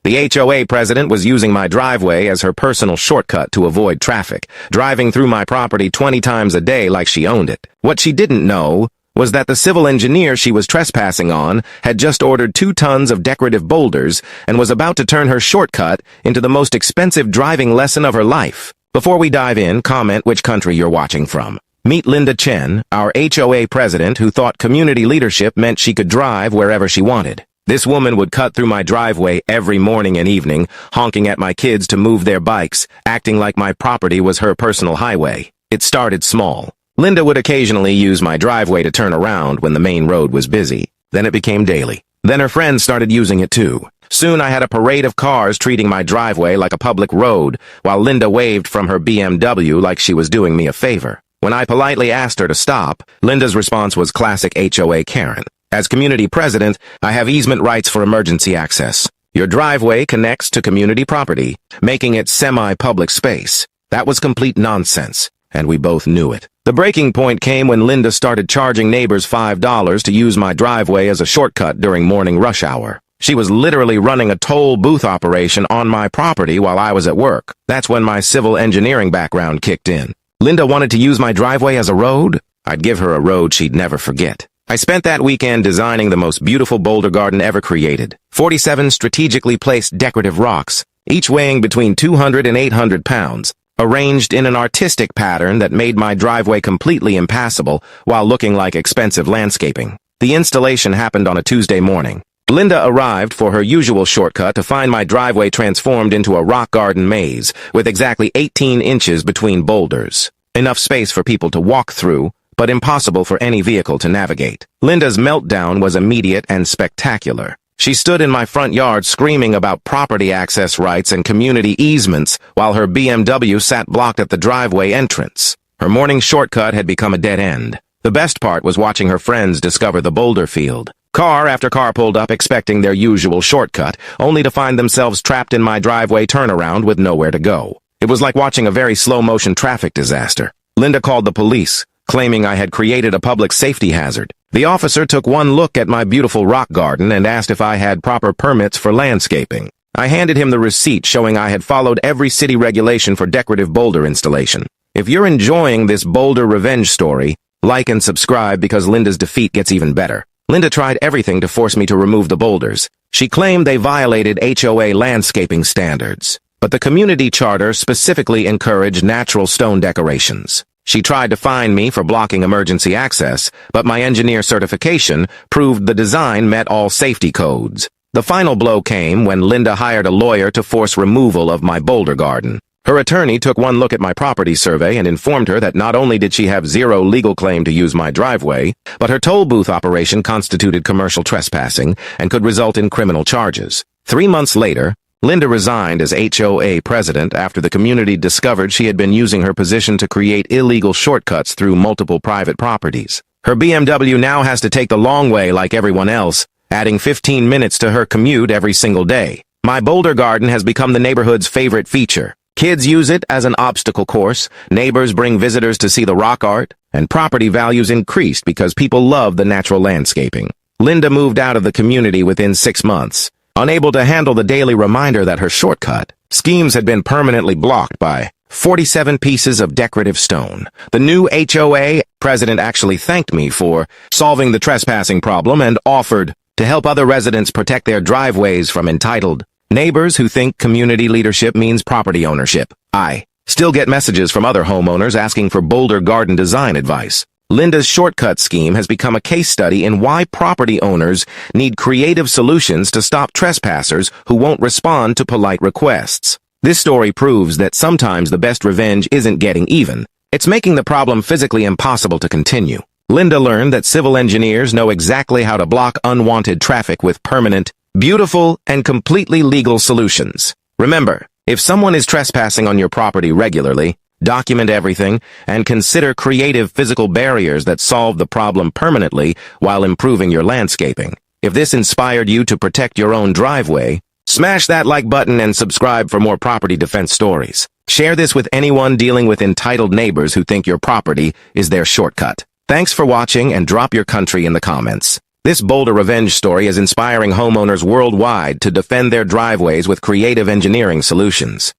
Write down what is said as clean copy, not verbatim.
The HOA president was using my driveway as her personal shortcut to avoid traffic, driving through my property 20 times a day like she owned it. What she didn't know was that the civil engineer she was trespassing on had just ordered 2 tons of decorative boulders and was about to turn her shortcut into the most expensive driving lesson of her life. Before we dive in, comment which country you're watching from. Meet Linda Chen, our HOA president who thought community leadership meant she could drive wherever she wanted. This woman would cut through my driveway every morning and evening, honking at my kids to move their bikes, acting like my property was her personal highway. It started small. Linda would occasionally use my driveway to turn around when the main road was busy. Then it became daily. Then her friends started using it too. Soon I had a parade of cars treating my driveway like a public road, while Linda waved from her BMW like she was doing me a favor. When I politely asked her to stop, Linda's response was classic HOA Karen. As community president, I have easement rights for emergency access. Your driveway connects to community property, making it semi-public space. That was complete nonsense, and we both knew it. The breaking point came when Linda started charging neighbors $5 to use my driveway as a shortcut during morning rush hour. She was literally running a toll booth operation on my property while I was at work. That's when my civil engineering background kicked in. Linda wanted to use my driveway as a road? I'd give her a road she'd never forget. I spent that weekend designing the most beautiful boulder garden ever created. 47 strategically placed decorative rocks, each weighing between 200 and 800 pounds, arranged in an artistic pattern that made my driveway completely impassable while looking like expensive landscaping. The installation happened on a Tuesday morning. Linda arrived for her usual shortcut to find my driveway transformed into a rock garden maze with exactly 18 inches between boulders. Enough space for people to walk through, but impossible for any vehicle to navigate. Linda's meltdown was immediate and spectacular. She stood in my front yard screaming about property access rights and community easements while her BMW sat blocked at the driveway entrance. Her morning shortcut had become a dead end. The best part was watching her friends discover the boulder field. Car after car pulled up expecting their usual shortcut, only to find themselves trapped in my driveway turnaround with nowhere to go. It was like watching a very slow-motion traffic disaster. Linda called the police, claiming I had created a public safety hazard. The officer took one look at my beautiful rock garden and asked if I had proper permits for landscaping. I handed him the receipt showing I had followed every city regulation for decorative boulder installation. If you're enjoying this boulder revenge story, like and subscribe because Linda's defeat gets even better. Linda tried everything to force me to remove the boulders. She claimed they violated HOA landscaping standards, but the community charter specifically encouraged natural stone decorations. She tried to fine me for blocking emergency access, but my engineer certification proved the design met all safety codes. The final blow came when Linda hired a lawyer to force removal of my boulder garden. Her attorney took one look at my property survey and informed her that not only did she have zero legal claim to use my driveway, but her toll booth operation constituted commercial trespassing and could result in criminal charges. 3 months later, Linda resigned as HOA president after the community discovered she had been using her position to create illegal shortcuts through multiple private properties. Her BMW now has to take the long way like everyone else, adding 15 minutes to her commute every single day. My boulder garden has become the neighborhood's favorite feature. Kids use it as an obstacle course, neighbors bring visitors to see the rock art, and property values increased because people love the natural landscaping. Linda moved out of the community within 6 months. Unable to handle the daily reminder that her shortcut schemes had been permanently blocked by 47 pieces of decorative stone. The new HOA president actually thanked me for solving the trespassing problem and offered to help other residents protect their driveways from entitled neighbors who think community leadership means property ownership. I still get messages from other homeowners asking for boulder garden design advice. Linda's shortcut scheme has become a case study in why property owners need creative solutions to stop trespassers who won't respond to polite requests. This story proves that sometimes the best revenge isn't getting even. It's making the problem physically impossible to continue. Linda learned that civil engineers know exactly how to block unwanted traffic with permanent, beautiful, and completely legal solutions. Remember, if someone is trespassing on your property regularly, document everything, and consider creative physical barriers that solve the problem permanently while improving your landscaping. If this inspired you to protect your own driveway, smash that like button and subscribe for more property defense stories. Share this with anyone dealing with entitled neighbors who think your property is their shortcut. Thanks for watching and drop your country in the comments. This Boulder revenge story is inspiring homeowners worldwide to defend their driveways with creative engineering solutions.